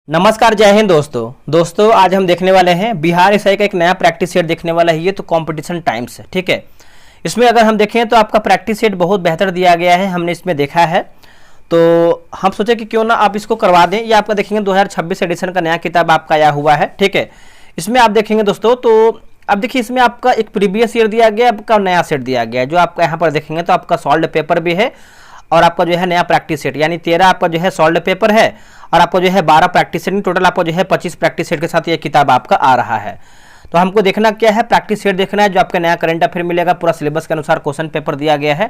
नमस्कार, जय हिंद दोस्तों आज हम देखने वाले हैं बिहार एसआई का एक नया प्रैक्टिस सेट देखने वाला है। ये तो कंपटीशन टाइम्स है, ठीक है। इसमें अगर हम देखें तो आपका प्रैक्टिस सेट बहुत बेहतर दिया गया है, हमने इसमें देखा है। तो हम सोचे कि क्यों ना आप इसको करवा दें। ये आपका देखेंगे 2026 एडिशन का नया किताब आपका आया हुआ है, ठीक है। इसमें आप देखेंगे दोस्तों, तो अब देखिए इसमें आपका एक प्रीवियस ईयर दिया गया, आपका नया सेट दिया गया है। जो आपका यहाँ पर देखेंगे तो आपका सॉल्व पेपर भी है और आपका जो है नया प्रैक्टिस सेट, यानी 13 आपका जो है सॉल्व पेपर है और आपको जो है 12 प्रैक्टिस सेट, टोटल आपको जो है 25 प्रैक्टिस सेट के साथ ये किताब आपका आ रहा है। तो हमको देखना क्या है, प्रैक्टिस सेट देखना है। जो आपका नया करंट अफेयर मिलेगा, पूरा सिलेबस के अनुसार क्वेश्चन पेपर दिया गया है।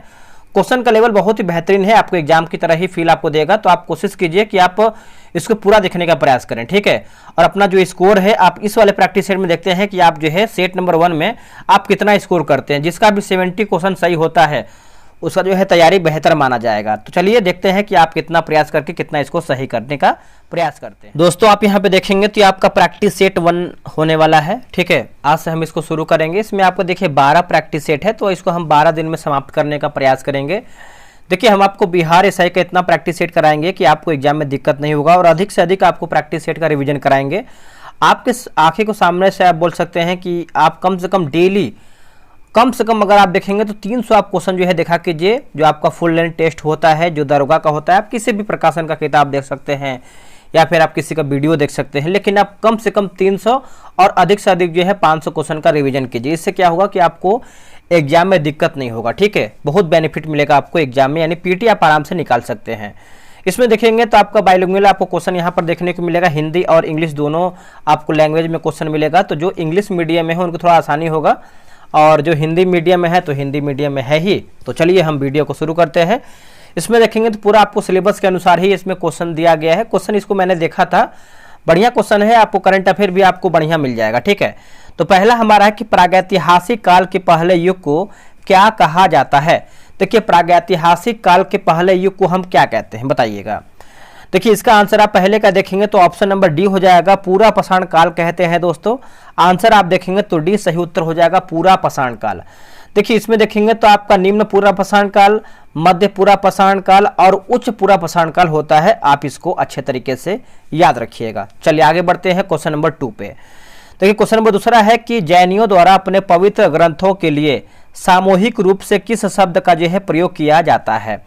क्वेश्चन का लेवल बहुत ही बेहतरीन है, आपको एग्जाम की तरह ही फील आपको देगा। तो आप कोशिश कीजिए कि आप इसको पूरा देखने का प्रयास करें, ठीक है। और अपना जो स्कोर है आप इस वाले प्रैक्टिस सेट में देखते हैं कि आप जो है सेट नंबर 1 में आप कितना स्कोर करते हैं। जिसका भी 70 क्वेश्चन सही होता है उसका जो है तैयारी बेहतर माना जाएगा। तो चलिए देखते हैं कि आप कितना प्रयास करके कितना इसको सही करने का प्रयास करते हैं। दोस्तों आप यहाँ पे देखेंगे तो आपका प्रैक्टिस सेट 1 होने वाला है, ठीक है। आज से हम इसको शुरू करेंगे। इसमें आपको देखिए 12 प्रैक्टिस सेट है, तो इसको हम 12 दिन में समाप्त करने का प्रयास करेंगे। देखिए हम आपको बिहार एसआई का इतना प्रैक्टिस सेट कराएंगे कि आपको एग्जाम में दिक्कत नहीं होगा और अधिक से अधिक आपको प्रैक्टिस सेट का रिविजन कराएंगे। आपके आंखें को सामने से आप बोल सकते हैं कि आप कम से कम डेली कम से कम अगर आप देखेंगे तो 300 आप क्वेश्चन जो है देखा कीजिए। जो आपका फुल लेंथ टेस्ट होता है, जो दरोगा का होता है, आप किसी भी प्रकाशन का किताब देख सकते हैं या फिर आप किसी का वीडियो देख सकते हैं। लेकिन आप कम से कम 300 और अधिक से अधिक जो है 500 क्वेश्चन का रिवीजन कीजिए। इससे क्या होगा कि आपको एग्जाम में दिक्कत नहीं होगा, ठीक है। बहुत बेनिफिट मिलेगा आपको एग्जाम में, यानी पीटी आप आराम से निकाल सकते हैं। इसमें देखेंगे तो आपका बाइलिंगुअल आपको क्वेश्चन यहाँ पर देखने को मिलेगा, हिंदी और इंग्लिश दोनों आपको लैंग्वेज में क्वेश्चन मिलेगा। तो जो इंग्लिश मीडियम में है उनको थोड़ा आसानी होगा और जो हिंदी मीडियम में है तो हिंदी मीडियम में है ही। तो चलिए हम वीडियो को शुरू करते हैं। इसमें देखेंगे तो पूरा आपको सिलेबस के अनुसार ही इसमें क्वेश्चन दिया गया है। क्वेश्चन इसको मैंने देखा था, बढ़िया क्वेश्चन है। आपको करंट अफेयर भी आपको बढ़िया मिल जाएगा, ठीक है। तो पहला हमारा है कि प्रागैतिहासिक काल के पहले युग को क्या कहा जाता है। देखिए प्रागैतिहासिक काल के पहले युग को हम क्या कहते हैं, बताइएगा। देखिए इसका आंसर आप पहले का देखेंगे तो ऑप्शन नंबर डी हो जाएगा, पूरा पाषाण काल कहते हैं दोस्तों। आंसर आप देखेंगे तो डी सही उत्तर हो जाएगा, पूरा पाषाण काल। देखिए इसमें देखेंगे तो आपका निम्न पूरा पाषाण काल, मध्य पूरा पाषाण काल और उच्च पूरा पाषाण काल होता है। आप इसको अच्छे तरीके से याद रखिएगा। चलिए आगे बढ़ते हैं क्वेश्चन नंबर 2 पे। देखिए क्वेश्चन नंबर दूसरा है कि जैनियों द्वारा अपने पवित्र ग्रंथों के लिए सामूहिक रूप से किस शब्द का जो है प्रयोग किया जाता है।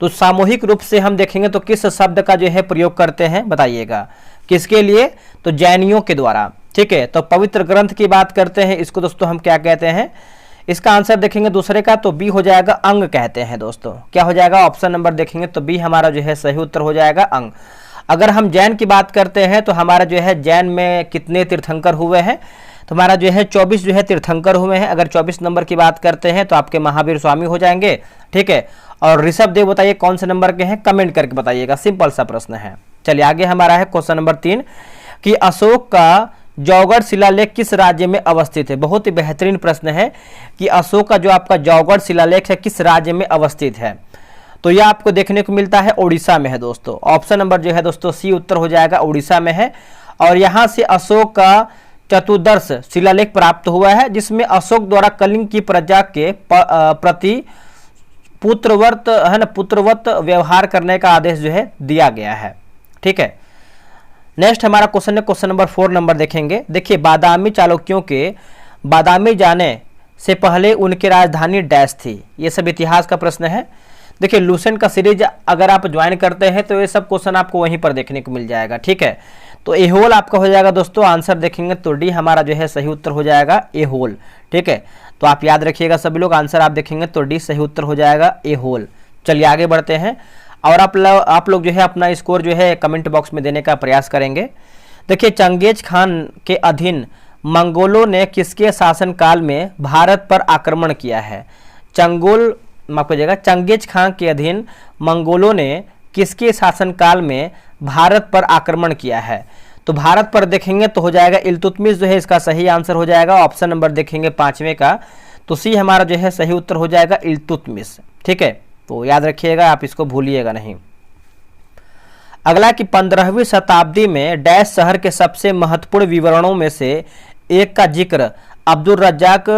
तो सामूहिक रूप से हम देखेंगे तो किस शब्द का जो है प्रयोग करते हैं, बताइएगा। किसके लिए, तो जैनियों के द्वारा, ठीक है। तो पवित्र ग्रंथ की बात करते हैं, इसको दोस्तों हम क्या कहते हैं। इसका आंसर देखेंगे दूसरे का तो बी हो जाएगा, अंग कहते हैं दोस्तों। क्या हो जाएगा, ऑप्शन नंबर देखेंगे तो बी हमारा जो है सही उत्तर हो जाएगा, अंग। अगर हम जैन की बात करते हैं तो हमारा जो है जैन में कितने तीर्थंकर हुए हैं, तो हमारा जो है 24 जो है तीर्थंकर हुए हैं। अगर 24 नंबर की बात करते हैं तो आपके महावीर स्वामी हो जाएंगे, ठीक है। और ऋषभ देव बताइए कौन से नंबर के हैं, कमेंट करके बताइएगा, सिंपल सा प्रश्न है। चलिए आगे हमारा है क्वेश्चन नंबर 3 कि अशोक का जौगढ़ शिलालेख किस राज्य में अवस्थित है। बहुत ही बेहतरीन प्रश्न है कि अशोक का जो आपका जौगढ़ शिलालेख है किस राज्य में अवस्थित है। तो यह आपको देखने को मिलता है उड़ीसा में है दोस्तों। ऑप्शन नंबर जो है दोस्तों सी उत्तर हो जाएगा, उड़ीसा में है। और यहाँ से अशोक का चतुर्दश शिलालेख प्राप्त हुआ है, जिसमें अशोक द्वारा कलिंग की प्रजा के प्रति पुत्रवत है ना, पुत्रवत व्यवहार करने का आदेश जो है दिया गया है, ठीक है। नेक्स्ट हमारा क्वेश्चन है क्वेश्चन नंबर 4 नंबर देखेंगे। देखिए बादामी चालुक्यों के बादामी जाने से पहले उनकी राजधानी डैश थी। ये सब इतिहास का प्रश्न है। देखिए लूसेंट का सीरीज अगर आप ज्वाइन करते हैं तो ये सब क्वेश्चन आपको वहीं पर देखने को मिल जाएगा, ठीक है। तो एहोल आपका हो जाएगा दोस्तों। आंसर देखेंगे तो डी हमारा जो है सही उत्तर हो जाएगा, एहोल, ठीक है। तो आप याद रखिएगा सभी लोग, आंसर आप देखेंगे तो डी सही उत्तर हो जाएगा, एहोल। चलिए आगे बढ़ते हैं और आप लोग जो है अपना स्कोर जो है कमेंट बॉक्स में देने का प्रयास करेंगे। देखिए चंगेज खान के अधीन मंगोलों ने किसके शासनकाल में भारत पर आक्रमण किया है। माफ कीजिएगा, चंगेज खान के अधीन मंगोलों ने किसके शासनकाल में भारत पर आक्रमण किया है। तो भारत पर देखेंगे तो हो जाएगा इल्तुतमिश जो है इसका सही आंसर हो जाएगा। ऑप्शन नंबर देखेंगे 5वें का तो सी हमारा जो है सही उत्तर हो जाएगा, इल्तुतमिश, ठीक है। तो याद रखिएगा, आप इसको भूलिएगा नहीं। अगला कि 15वीं शताब्दी में डैश शहर के सबसे महत्वपूर्ण विवरणों में से एक का जिक्र अब्दुल रज्जाक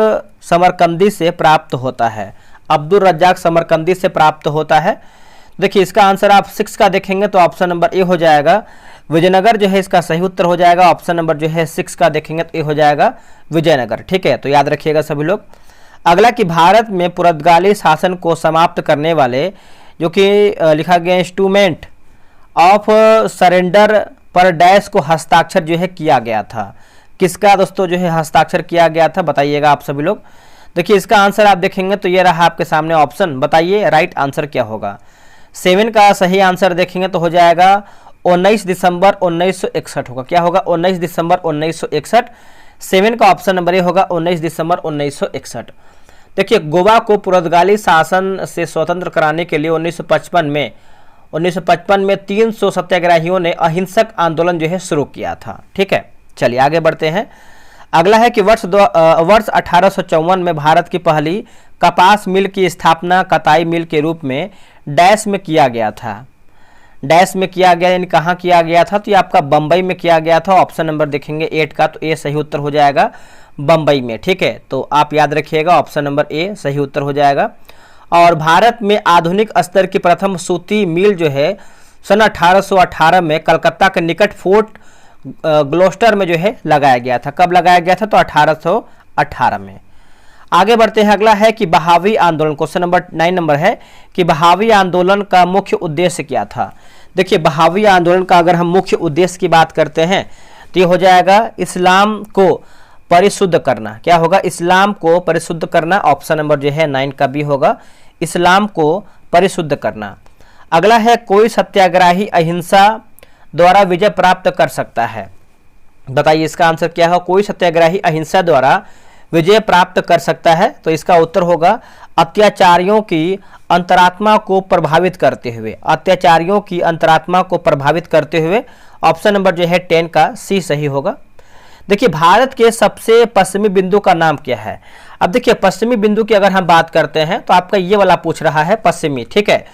समरकंदी से प्राप्त होता है। अब्दुल रज्जाक समरकंदी से प्राप्त होता है। देखिए इसका आंसर आप 6 का देखेंगे तो ऑप्शन नंबर ए हो जाएगा, विजयनगर जो है इसका सही उत्तर हो जाएगा। ऑप्शन नंबर जो है 6 का देखेंगे तो ए हो जाएगा विजयनगर। ठीक है, तो याद रखिएगा सभी लोग। अगला कि भारत में पुर्तगाली शासन को समाप्त करने वाले जो कि लिखा गया इंस्ट्रूमेंट ऑफ सरेंडर पर डैश को हस्ताक्षर जो है किया गया था। किसका दोस्तों जो है हस्ताक्षर किया गया था, बताइएगा आप सभी लोग। देखिए इसका आंसर आप देखेंगे तो ये रहा आपके सामने ऑप्शन, बताइए राइट आंसर क्या होगा। 7 का सही आंसर देखेंगे तो हो जाएगा 19 दिसंबर 1961 होगा। क्या होगा? 19 दिसंबर 1961। 7 का ऑप्शन नंबर ए होगा 19 दिसंबर 1961। देखिए गोवा को पुर्तगाली शासन से स्वतंत्र कराने के लिए 1955 में 300 सत्याग्रहियों ने अहिंसक आंदोलन जो है शुरू किया था। ठीक है, चलिए आगे बढ़ते हैं। अगला है कि वर्ष 1854 में भारत की पहली कपास मिल की स्थापना कताई मिल के रूप में डैश में किया गया था। डैश में किया गया यानी कहाँ किया गया था? तो ये आपका बम्बई में किया गया था। ऑप्शन नंबर देखेंगे 8 का, तो ए सही उत्तर हो जाएगा बम्बई में। ठीक है, तो आप याद रखिएगा ऑप्शन नंबर ए सही उत्तर हो जाएगा। और भारत में आधुनिक स्तर की प्रथम सूती मिल जो है सन 1818 में कलकत्ता के निकट फोर्ट ग्लोस्टर में जो है लगाया गया था। कब लगाया गया था? तो 1818 में। आगे बढ़ते हैं। अगला है कि बहावी आंदोलन, क्वेश्चन नंबर 9 नंबर है कि बहावी आंदोलन का मुख्य उद्देश्य क्या था। देखिए बहावी आंदोलन का अगर हम मुख्य उद्देश्य की बात करते हैं तो ये हो जाएगा इस्लाम को परिशुद्ध करना। क्या होगा? इस्लाम को परिशुद्ध करना। ऑप्शन नंबर जो है 9 का बी होगा, इस्लाम को परिशुद्ध करना। अगला है कोई सत्याग्रही अहिंसा द्वारा विजय प्राप्त कर सकता है। बताइए इसका आंसर क्या है? कोई सत्याग्रही अहिंसा द्वारा विजय प्राप्त कर सकता है। तो इसका उत्तर होगा अत्याचारियों की अंतरात्मा को प्रभावित करते हुए। अत्याचारियों की अंतरात्मा को प्रभावित करते हुए। ऑप्शन नंबर जो है 10 का सी सही होगा। देखिए भारत के सबसे पश्चिमी बिंदु का नाम क्या है? अब देखिए पश्चिमी बिंदु की अगर हम बात करते हैं तो आपका ये वाला पूछ रहा है पश्चिमी। ठीक है,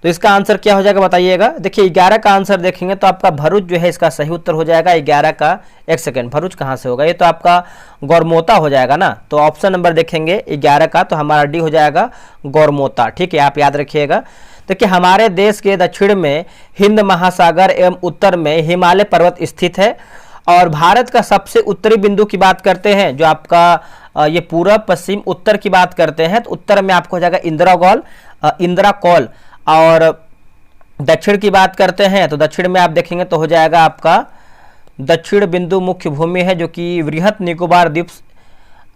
तो इसका आंसर क्या हो जाएगा बताइएगा। देखिए 11 का आंसर देखेंगे तो आपका भरूच जो है इसका सही उत्तर हो जाएगा। 11 का, एक सेकेंड, भरूच कहाँ से होगा? ये तो आपका गौरमोता हो जाएगा ना। तो ऑप्शन नंबर देखेंगे 11 का, तो हमारा डी हो जाएगा गौरमोता। ठीक है, आप याद रखिएगा। देखिए हमारे देश के दक्षिण में हिंद महासागर एवं उत्तर में हिमालय पर्वत स्थित है। और भारत का सबसे उत्तरी बिंदु की बात करते हैं, जो आपका ये पूर्व पश्चिम उत्तर की बात करते हैं, तो उत्तर में आपको हो जाएगा इंदिरा कौल। और दक्षिण की बात करते हैं तो दक्षिण में आप देखेंगे तो हो जाएगा आपका दक्षिण बिंदु मुख्य भूमि है, जो कि वृहत निकोबार द्वीप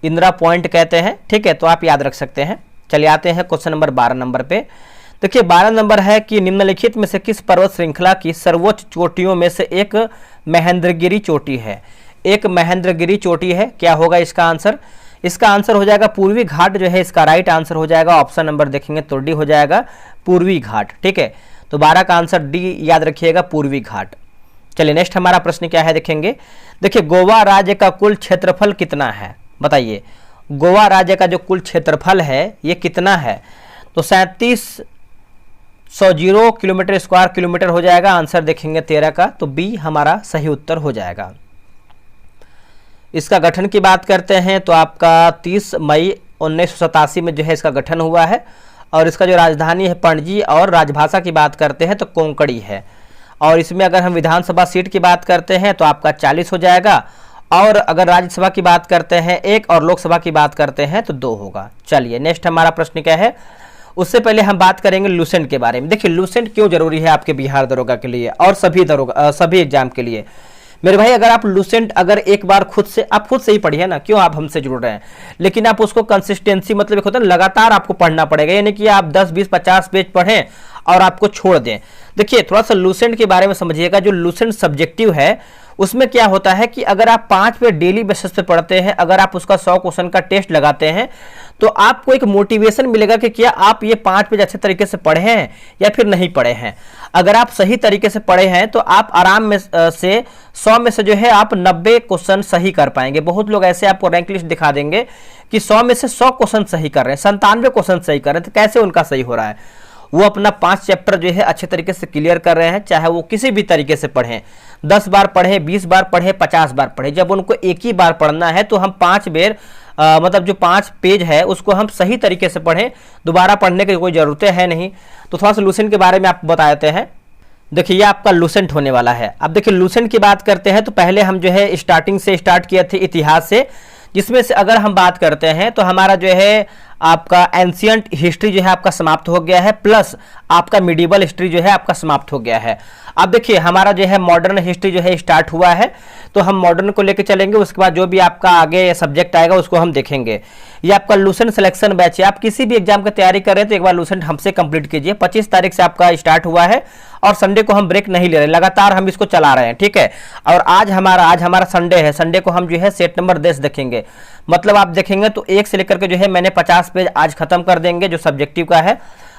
इंदिरा पॉइंट कहते हैं। ठीक है, तो आप याद रख सकते हैं। चलिए आते हैं क्वेश्चन नंबर 12 नंबर पे। देखिए 12 नंबर है कि निम्नलिखित में से किस पर्वत श्रृंखला की सर्वोच्च चोटियों में से एक महेंद्रगिरी चोटी है? एक महेंद्रगिरी चोटी है। क्या होगा इसका आंसर? इसका आंसर हो जाएगा पूर्वी घाट जो है इसका राइट आंसर हो जाएगा। ऑप्शन नंबर देखेंगे तो डी हो जाएगा पूर्वी घाट। ठीक है, तो 12 का आंसर डी याद रखिएगा, पूर्वी घाट। चलिए नेक्स्ट हमारा प्रश्न क्या है देखेंगे। देखिए गोवा राज्य का कुल क्षेत्रफल कितना है? बताइए गोवा राज्य का जो कुल क्षेत्रफल है ये कितना है? तो 3700 किलोमीटर स्क्वायर किलोमीटर हो जाएगा। आंसर देखेंगे 13 का, तो बी हमारा सही उत्तर हो जाएगा। इसका गठन की बात करते हैं तो आपका 30 मई 1987 में जो है इसका गठन हुआ है। और इसका जो राजधानी है पणजी, और राजभाषा की बात करते हैं तो कोंकणी है। और इसमें अगर हम विधानसभा सीट की बात करते हैं तो आपका 40 हो जाएगा। और अगर राज्यसभा की बात करते हैं 1, और लोकसभा की बात करते हैं तो 2 होगा। चलिए नेक्स्ट हमारा प्रश्न क्या है, उससे पहले हम बात करेंगे लूसेंट के बारे में। देखिए लूसेंट क्यों जरूरी है आपके बिहार दरोगा के लिए और सभी एग्जाम के लिए। मेरे भाई अगर आप लूसेंट अगर एक बार खुद से ही पढ़िए ना, क्यों आप हमसे जुड़ रहे हैं, लेकिन आप उसको कंसिस्टेंसी मतलब एक होता है लगातार आपको पढ़ना पड़ेगा। यानी कि आप 10, 20, 50 पेज पढ़ें और आपको छोड़ दें। देखिए थोड़ा सा लूसेंट के बारे में समझिएगा। जो लूसेंट सब्जेक्टिव है उसमें क्या होता है कि अगर आप 5 पे डेली बेसिस पे पढ़ते हैं, अगर आप उसका 100 क्वेश्चन का टेस्ट लगाते हैं तो आपको एक मोटिवेशन मिलेगा कि क्या आप ये 5 पेज अच्छे तरीके से पढ़े हैं या फिर नहीं पढ़े हैं। अगर आप सही तरीके से पढ़े हैं तो आप आराम में से 100 में से जो है आप 90 क्वेश्चन सही कर पाएंगे। बहुत लोग ऐसे आपको रैंक लिस्ट दिखा देंगे कि 100 में से 100 क्वेश्चन सही कर रहे हैं, 97 क्वेश्चन सही कर रहे हैं। तो कैसे उनका सही हो रहा है? वो अपना 5 चैप्टर जो है अच्छे तरीके से क्लियर कर रहे हैं, चाहे वो किसी भी तरीके से पढ़ें, 10 बार पढ़े, 20 बार पढ़े, 50 बार पढ़े। जब उनको एक ही बार पढ़ना है तो हम 5 बेर मतलब जो 5 पेज है उसको हम सही तरीके से पढ़ें, दोबारा पढ़ने की कोई ज़रूरत है नहीं। तो थोड़ा सा लूसेंट के बारे में आपको बता देते हैं। देखिए ये आपका लूसेंट होने वाला है। अब देखिए लूसेंट की बात करते हैं तो पहले हम जो है स्टार्टिंग से स्टार्ट किए थे इतिहास से, जिसमें से अगर हम बात करते हैं तो हमारा जो है आपका एंशियंट हिस्ट्री जो है आपका समाप्त हो गया है, प्लस आपका मिडिवल हिस्ट्री जो है आपका समाप्त हो गया है। अब देखिए हमारा जो है मॉडर्न हिस्ट्री जो है स्टार्ट हुआ है, तो हम मॉडर्न को लेकर चलेंगे, उसके बाद जो भी आपका आगे सब्जेक्ट आएगा उसको हम देखेंगे। ये आपका लूसेंट सिलेक्शन बैच है। आप किसी भी एग्जाम की तैयारी कर रहे हैं तो एक बार लूसेंट हमसे कंप्लीट कीजिए। 25 तारीख से आपका स्टार्ट हुआ है और संडे को हम ब्रेक नहीं ले रहे, लगातार हम इसको चला रहे हैं, ठीक है। और आज हमारा संडे है, संडे को हम जो है सेट नंबर 10 देखेंगे। मतलब आप देखेंगे तो 1 से लेकर के जो है मैंने 50 पेज आज खत्म कर देंगे जो सब्जेक्टिव का है।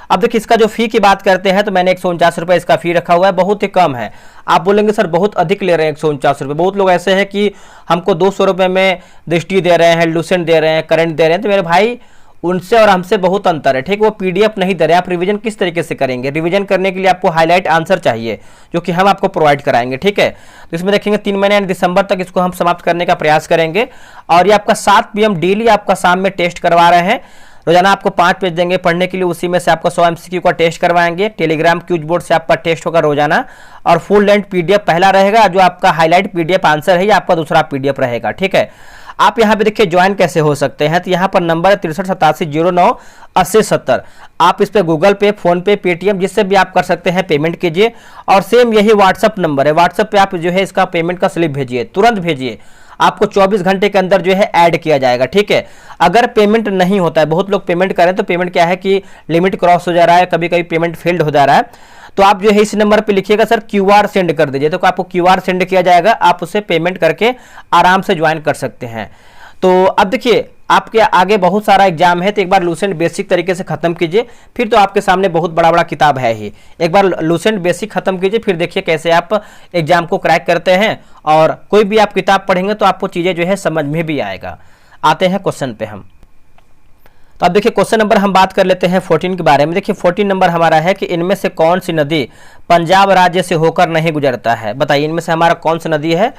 अब देखिए इसका जो फी की बात करते हैं तो मैंने 149 रुपये इसका फी रखा हुआ है, बहुत ही कम है। आप बोलेंगे सर बहुत अधिक ले रहे हैं 149 रुपये। बहुत लोग ऐसे हैं कि हमको 200 रुपये में दृष्टि दे रहे हैं, लूसेंट दे रहे हैं, करंट दे रहे हैं। तो मेरे भाई उनसे और हमसे बहुत अंतर है, ठीक है। वो पीडीएफ नहीं दे रहे हैं। आप रिवीजन किस तरीके से करेंगे? रिवीजन करने के लिए आपको हाईलाइट आंसर चाहिए जो कि हम आपको प्रोवाइड कराएंगे, ठीक है। तो इसमें देखेंगे 3 महीने यानी दिसंबर तक इसको हम समाप्त करने का प्रयास करेंगे। और ये आपका 7 PM डेली आपका शाम में टेस्ट करवा रहे हैं। रोजाना आपको 5 पेज देंगे पढ़ने के लिए, उसी में से आपको 100 MCQ का टेस्ट करवाएंगे। टेलीग्राम क्यूज बोर्ड से आपका टेस्ट होगा रोजाना, और फुल लेंथ पीडीएफ पहला रहेगा, जो आपका हाईलाइट पीडीएफ आंसर है ये आपका दूसरा पीडीएफ रहेगा, ठीक है। आप यहाँ पे देखिए ज्वाइन कैसे हो सकते हैं, तो यहाँ पर नंबर है 6387098070। आप इस पे गूगल पे, फोन पे, पेटीएम जिससे भी आप कर सकते हैं पेमेंट कीजिए। और सेम यही व्हाट्सअप नंबर है, व्हाट्सअप पे आप जो है इसका पेमेंट का स्लिप भेजिए, तुरंत भेजिए। आपको 24 घंटे के अंदर जो है ऐड किया जाएगा, ठीक है। अगर पेमेंट नहीं होता है, बहुत लोग पेमेंट करें तो पेमेंट क्या है कि लिमिट क्रॉस हो जा रहा है, कभी कभी पेमेंट फेल्ड हो जा रहा है, तो आप जो है इस नंबर पे लिखिएगा सर QR सेंड कर दीजिए, तो आपको QR सेंड किया जाएगा, आप उसे पेमेंट करके आराम से ज्वाइन कर सकते हैं। तो अब देखिए आपके आगे बहुत सारा एग्जाम है, तो एक बार लूसेंट बेसिक तरीके से खत्म कीजिए, फिर तो आपके सामने बहुत बड़ा बड़ा किताब है ही। एक बार लूसेंट बेसिक खत्म कीजिए, फिर देखिए कैसे आप एग्जाम को क्रैक करते हैं। और कोई भी आप किताब पढ़ेंगे तो आपको चीजें जो है समझ में भी आएगा। आते हैं क्वेश्चन पे हम। तो अब देखिए क्वेश्चन नंबर हम बात कर लेते हैं 14 के बारे में। देखिए 14 नंबर हमारा है कि इनमें से कौन सी नदी पंजाब राज्य से होकर नहीं गुजरता है? बताइए इनमें से हमारा कौन सी नदी है?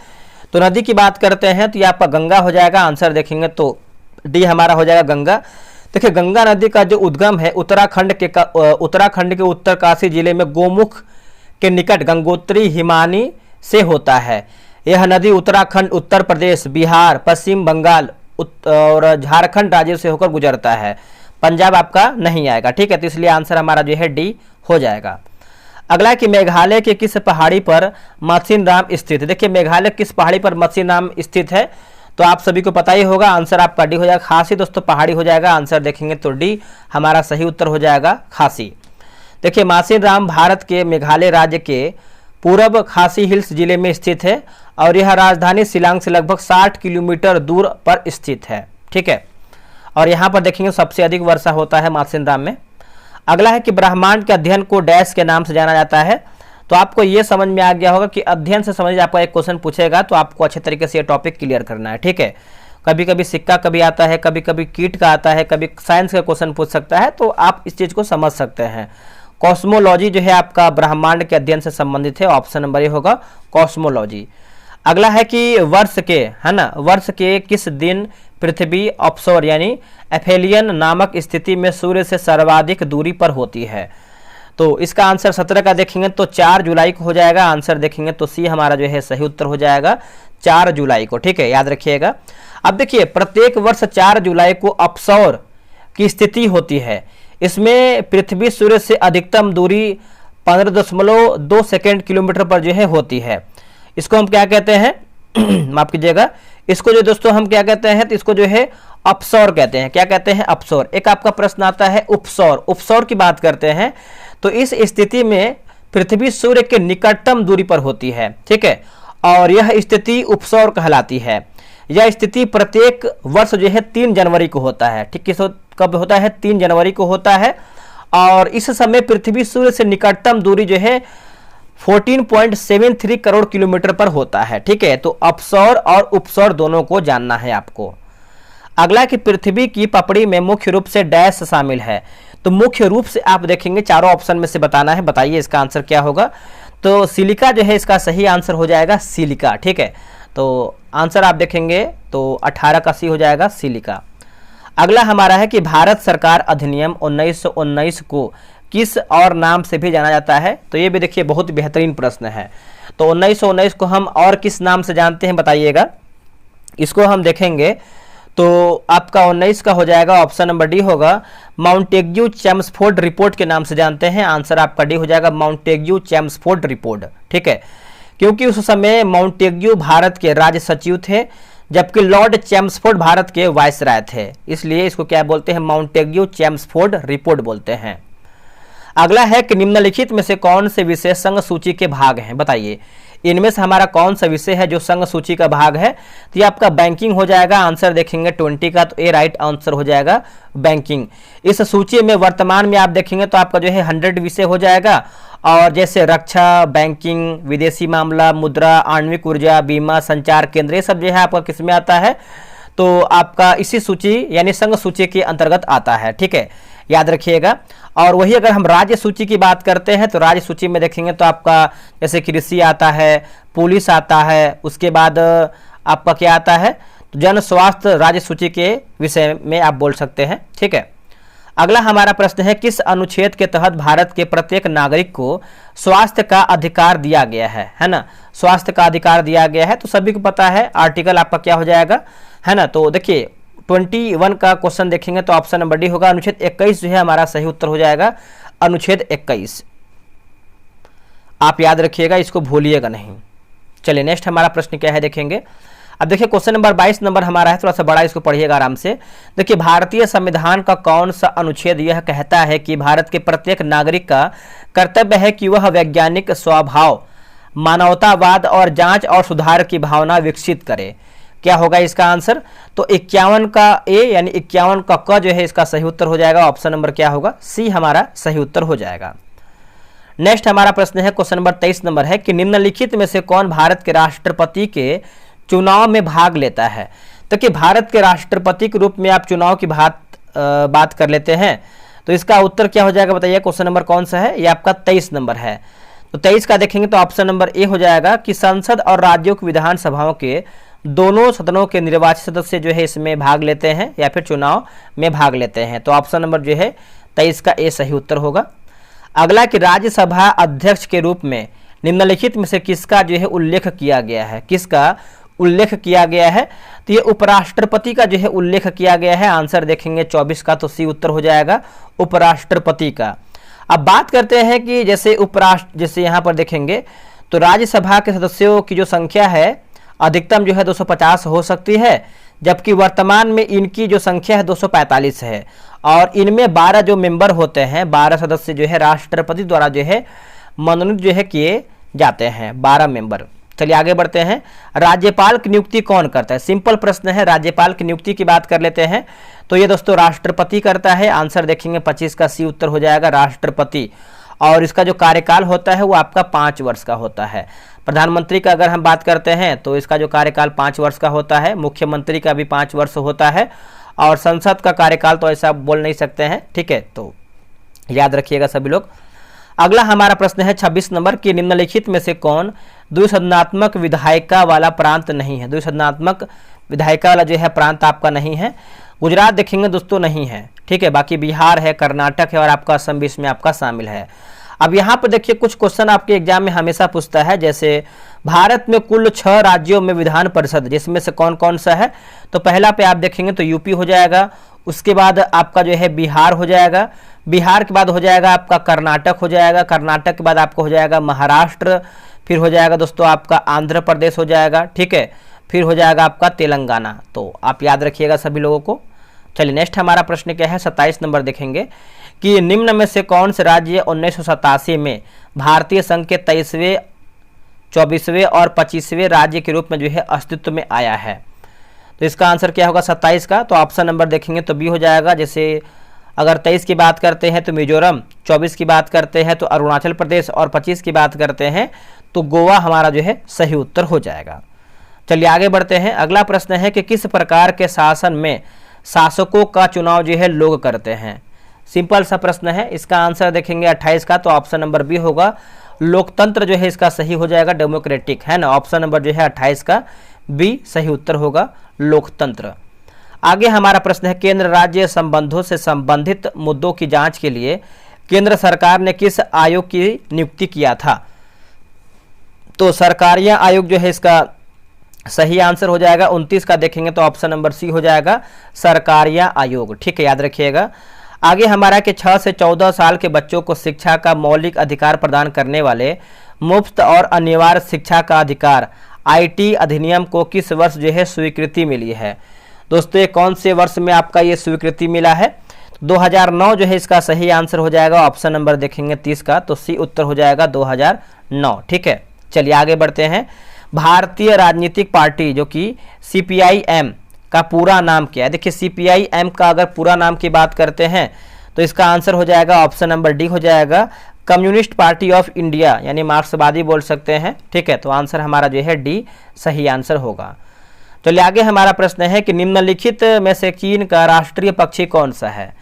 तो नदी की बात करते हैं तो ये आपका गंगा हो जाएगा। आंसर देखेंगे तो डी हमारा हो जाएगा गंगा। देखिए गंगा नदी का जो उद्गम है उत्तराखंड के उत्तरकाशी जिले में गोमुख के निकट गंगोत्री हिमानी से होता है। यह नदी उत्तराखंड, उत्तर प्रदेश, बिहार, पश्चिम बंगाल और झारखंड राज्य से होकर गुजरता है। पंजाब आपका नहीं आएगा, ठीक है। तो इसलिए आंसर हमारा जो है डी हो जाएगा। अगला है कि मेघालय के किस पहाड़ी पर मासिनराम स्थित है? देखिए मेघालय किस पहाड़ी पर मासिनराम स्थित है तो आप सभी को पता ही होगा, आंसर आपका डी हो जाएगा। खासी दोस्तों पहाड़ी हो जाएगा, आंसर देखेंगे तो डी हमारा सही उत्तर हो जाएगा खासी। देखिए मासिनराम भारत के मेघालय राज्य के पूर्व खासी हिल्स जिले में स्थित है और यह राजधानी शिलांग से लगभग 60 किलोमीटर दूर पर स्थित है, ठीक है। और यहाँ पर देखेंगे सबसे अधिक वर्षा होता है मासिनराम में। अगला है कि ब्रह्मांड के अध्ययन को डैश के नाम से जाना जाता है। तो आपको ये समझ में आ गया होगा कि अध्ययन से समझिए, आपका एक क्वेश्चन पूछेगा तो आपको अच्छे तरीके से ये टॉपिक क्लियर करना है, ठीक है। कभी कभी सिक्का कभी आता है, कभी कभी कीट का आता है, कभी साइंस का क्वेश्चन पूछ सकता है, तो आप इस चीज़ को समझ सकते हैं। कॉस्मोलॉजी जो है आपका ब्रह्मांड के अध्ययन से संबंधित है, ऑप्शन नंबर ये होगा कॉस्मोलॉजी। अगला है कि वर्ष के, है ना, वर्ष के किस दिन पृथ्वी ऑफशोर यानी एफेलियन नामक स्थिति में सूर्य से सर्वाधिक दूरी पर होती है? तो इसका आंसर 17 का देखेंगे तो 4 जुलाई को हो जाएगा। आंसर देखेंगे तो सी हमारा जो है सही उत्तर हो जाएगा 4 जुलाई को, ठीक है, याद रखिएगा। अब देखिए प्रत्येक वर्ष 4 जुलाई को ऑफशोर की स्थिति होती है। इसमें पृथ्वी सूर्य से अधिकतम दूरी 15.2 सेकेंड किलोमीटर पर जो है होती है। इसको हम क्या कहते हैं माफ कीजिएगा, इसको जो दोस्तों हम क्या कहते हैं, तो इसको जो है अपसौर कहते हैं। क्या कहते हैं? अपसौर। एक आपका प्रश्न आता है उपसौर, उपसौर की बात करते हैं तो इस स्थिति में पृथ्वी सूर्य के निकटतम दूरी पर होती है, ठीक है, और यह स्थिति उपसौर कहलाती है। यह स्थिति प्रत्येक वर्ष जो है 3 जनवरी को होता है, ठीक, कब होता है? 3 जनवरी को होता है। और इस समय पृथ्वी सूर्य से निकटतम दूरी जो है 14.73 करोड़ किलोमीटर पर होता है, ठीक है। तो अपसौर और उपसौर दोनों को जानना है आपको। अगला कि पृथ्वी की पपड़ी में मुख्य रूप से डैश शामिल है। तो मुख्य रूप से आप देखेंगे चारों ऑप्शन में से बताना है, बताइए इसका आंसर क्या होगा। तो सिलिका जो है इसका सही आंसर हो जाएगा सिलिका, ठीक है। तो आंसर आप देखेंगे तो 18 का सी हो जाएगा सिलिका। अगला हमारा है कि भारत सरकार अधिनियम 1919 को किस और नाम से भी जाना जाता है। तो ये भी देखिए बहुत बेहतरीन प्रश्न है। तो 1919 को हम और किस नाम से जानते हैं बताइएगा। इसको हम देखेंगे तो आपका 19 का हो जाएगा, ऑप्शन नंबर डी होगा, माउंटेग्यू चैम्सफोर्ड रिपोर्ट के नाम से जानते हैं। आंसर आपका डी हो जाएगा, माउंटेग्यू चैम्सफोर्ड रिपोर्ट। ठीक है, क्योंकि उस समय माउंटेग्यू भारत के राज्य सचिव थे, जबकि लॉर्ड चैम्सफोर्ड भारत के वायसराय थे, इसलिए इसको क्या बोलते हैं, माउंटेग्यू चैम्सफोर्ड रिपोर्ट बोलते हैं। अगला है कि निम्नलिखित में से कौन से विषय संघ सूची के भाग हैं, बताइए इनमें से हमारा कौन सा विषय है जो संघ सूची का भाग है। तो ये आपका बैंकिंग हो जाएगा। आंसर देखेंगे 20 का, तो ए राइट आंसर हो जाएगा बैंकिंग। इस सूची में वर्तमान में आप देखेंगे तो आपका जो है 100 विषय हो जाएगा, और जैसे रक्षा, बैंकिंग, विदेशी मामला, मुद्रा, आणविक ऊर्जा, बीमा, संचार केंद्र, ये सब जो है आपका किस में आता है, तो आपका इसी सूची यानी संघ सूची के अंतर्गत आता है। ठीक है, याद रखिएगा। और वही अगर हम राज्य सूची की बात करते हैं तो राज्य सूची में देखेंगे तो आपका जैसे कृषि आता है, पुलिस आता है, उसके बाद आपका क्या आता है, तो जन स्वास्थ्य राज्य सूची के विषय में आप बोल सकते हैं। ठीक है, अगला हमारा प्रश्न है, किस अनुच्छेद के तहत भारत के प्रत्येक नागरिक को स्वास्थ्य का अधिकार दिया गया है ना, स्वास्थ्य का अधिकार दिया गया है। तो सभी को पता है आर्टिकल आपका क्या हो जाएगा, है ना। तो देखिए 21 का क्वेश्चन देखेंगे तो ऑप्शन नंबर डी होगा, अनुच्छेद 21 जो है हमारा सही उत्तर हो जाएगा, अनुच्छेद 21। आप याद रखिएगा, इसको भूलिएगा नहीं। चलिए नेक्स्ट हमारा प्रश्न क्या है देखेंगे। अब देखिए क्वेश्चन नंबर 22 नंबर हमारा है, थोड़ा सा बड़ा, इसको पढ़िएगा आराम से। देखिए भारतीय संविधान का कौन सा अनुच्छेद यह कहता है कि भारत के प्रत्येक नागरिक का कर्तव्य है कि वह वैज्ञानिक स्वभाव, मानवतावाद और जांच और सुधार की भावना विकसित करे। क्या होगा इसका आंसर, तो 51 का ए यानी 51 का क जो है इसका सही उत्तर हो जाएगा। ऑप्शन नंबर क्या होगा, सी हमारा सही उत्तर हो जाएगा। नेक्स्ट हमारा प्रश्न है क्वेश्चन नंबर 23 नंबर है कि निम्नलिखित में से कौन भारत के राष्ट्रपति के चुनाव में भाग लेता है। तो कि भारत के राष्ट्रपति के रूप में आप चुनाव की बात कर लेते हैं, तो इसका उत्तर क्या हो जाएगा बताइए। क्वेश्चन नंबर कौन सा है, ये आपका 23 नंबर है। तो 23 का देखेंगे तो ऑप्शन नंबर ए हो जाएगा कि संसद और राज्यों की विधानसभाओं के दोनों सदनों के निर्वाचित सदस्य जो है इसमें भाग लेते हैं या फिर चुनाव में भाग लेते हैं। तो ऑप्शन नंबर जो है 23 का ए सही उत्तर होगा। अगला कि राज्यसभा अध्यक्ष के रूप में निम्नलिखित में से किसका जो है उल्लेख किया गया है, किसका उल्लेख किया गया है। तो ये उपराष्ट्रपति का जो है उल्लेख किया गया है। आंसर देखेंगे 24 का, तो सी उत्तर हो जाएगा उपराष्ट्रपति का। अब बात करते हैं कि जैसे यहाँ पर देखेंगे तो राज्यसभा के सदस्यों की जो संख्या है अधिकतम जो है 250 हो सकती है, जबकि वर्तमान में इनकी जो संख्या है 245 है, और इनमें 12 जो मेंबर होते हैं, 12 सदस्य जो है राष्ट्रपति द्वारा जो है मनोनीत जो है किए जाते हैं, 12 मेंबर। चलिए आगे बढ़ते हैं। राज्यपाल की नियुक्ति कौन करता है, सिंपल प्रश्न है। राज्यपाल की नियुक्ति की बात कर लेते हैं तो ये दोस्तों राष्ट्रपति करता है। आंसर देखेंगे 25 का सी उत्तर हो जाएगा राष्ट्रपति, और इसका जो कार्यकाल होता है वो आपका 5 वर्ष का होता है। प्रधानमंत्री का अगर हम बात करते हैं तो इसका जो कार्यकाल 5 वर्ष का होता है, मुख्यमंत्री का भी 5 वर्ष होता है, और संसद का कार्यकाल तो ऐसा बोल नहीं सकते हैं। ठीक है, तो याद रखिएगा सभी लोग। अगला हमारा प्रश्न है 26 नंबर कि निम्नलिखित में से कौन द्विसदनात्मक विधायिका वाला प्रांत नहीं है। द्विसदनात्मक विधायिका वाला जो है प्रांत आपका नहीं है। गुजरात देखेंगे दोस्तों नहीं है, ठीक है, बाकी बिहार है, कर्नाटक है और आपका असम भी इसमें आपका शामिल है। अब यहाँ पर देखिए कुछ क्वेश्चन आपके एग्जाम में हमेशा पूछता है, जैसे भारत में कुल 6 राज्यों में विधान परिषद, जिसमें से कौन कौन सा है। तो पहला पे आप देखेंगे तो यूपी हो जाएगा, उसके बाद आपका जो है बिहार हो जाएगा, बिहार के बाद हो जाएगा आपका कर्नाटक हो जाएगा, कर्नाटक के बाद आपको हो जाएगा महाराष्ट्र, फिर हो जाएगा दोस्तों आपका आंध्र प्रदेश हो जाएगा, ठीक है, फिर हो जाएगा आपका तेलंगाना। तो आप याद रखिएगा सभी लोगों को। चलिए नेक्स्ट हमारा प्रश्न क्या है, 27 नंबर देखेंगे कि निम्न में से कौन से राज्य 1987 में भारतीय संघ के 23वें, 24वें और 25वें राज्य के रूप में जो है अस्तित्व में आया है। तो इसका आंसर क्या होगा 27 का, तो ऑप्शन नंबर देखेंगे तो बी हो जाएगा। जैसे अगर 23 की बात करते हैं तो मिजोरम, 24 की बात करते हैं तो अरुणाचल प्रदेश, और 25 की बात करते हैं तो गोवा हमारा जो है सही उत्तर हो जाएगा। चलिए आगे बढ़ते हैं। अगला प्रश्न है कि किस प्रकार के शासन में शासकों का चुनाव जो है लोग करते हैं। सिंपल सा प्रश्न है, इसका आंसर देखेंगे 28 का, तो ऑप्शन नंबर बी होगा लोकतंत्र जो है इसका सही हो जाएगा, डेमोक्रेटिक, है ना। ऑप्शन नंबर जो है 28 का बी सही उत्तर होगा लोकतंत्र। आगे हमारा प्रश्न है, केंद्र राज्य संबंधों से संबंधित मुद्दों की जांच के लिए केंद्र सरकार ने किस आयोग की नियुक्ति किया था? तो सरकारिया आयोग जो है इसका सही आंसर हो जाएगा। 29 का देखेंगे तो ऑप्शन नंबर सी हो जाएगा, सरकारिया आयोग। ठीक है, याद रखिएगा। आगे हमारा कि 6 से 14 साल के बच्चों को शिक्षा का मौलिक अधिकार प्रदान करने वाले मुफ्त और अनिवार्य शिक्षा का अधिकार आईटी अधिनियम को किस वर्ष जो है स्वीकृति मिली है? दोस्तों, ये कौन से वर्ष में आपका ये स्वीकृति मिला है? 2009 जो है इसका सही आंसर हो जाएगा। ऑप्शन नंबर देखेंगे 30 का, तो सी उत्तर हो जाएगा 2009। ठीक है, चलिए आगे बढ़ते हैं। भारतीय राजनीतिक पार्टी जो कि सीपीआईएम का पूरा नाम क्या है? देखिए, सीपीआईएम का अगर पूरा नाम की बात करते हैं तो इसका आंसर हो जाएगा ऑप्शन नंबर डी हो जाएगा, कम्युनिस्ट पार्टी ऑफ इंडिया, यानी मार्क्सवादी बोल सकते हैं। ठीक है, तो आंसर हमारा जो है डी सही आंसर होगा। चलिए आगे हमारा प्रश्न है कि निम्नलिखित में से चीन का राष्ट्रीय पक्षी कौन सा है?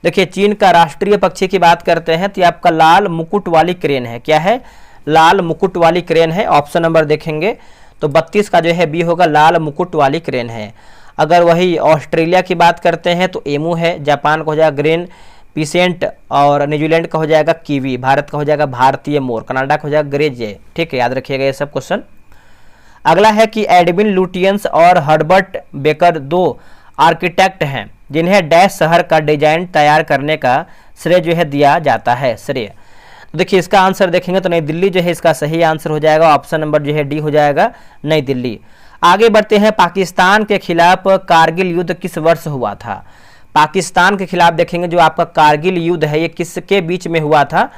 देखिए, चीन का राष्ट्रीय पक्षी की बात करते हैं तो ये आपका लाल मुकुट वाली क्रेन है। क्या है? लाल मुकुट वाली क्रेन है। ऑप्शन नंबर देखेंगे तो 32 का जो है बी होगा, लाल मुकुट वाली क्रेन है। अगर वही ऑस्ट्रेलिया की बात करते हैं तो एमू है, जापान का हो जाएगा ग्रीन पीसेंट, और न्यूजीलैंड का हो जाएगा कीवी, भारत का हो जाएगा भारतीय मोर, कनाडा का हो जाएगा ग्रे जे। ठीक है, याद रखिएगा ये सब क्वेश्चन। अगला है कि एडविन लुटियंस और हर्बर्ट बेकर 2 आर्किटेक्ट हैं जिन्हें डैश शहर का डिजाइन तैयार करने का श्रेय जो है दिया जाता है। श्रेय तो देखिए, इसका आंसर देखेंगे तो नई दिल्ली जो है इसका सही आंसर हो जाएगा। ऑप्शन नंबर जो है डी हो जाएगा, नई दिल्ली। आगे बढ़ते हैं, पाकिस्तान के खिलाफ कारगिल युद्ध किस वर्ष हुआ था? पाकिस्तान के खिलाफ देखेंगे जो आपका कारगिल युद्ध है ये किसके बीच में हुआ था?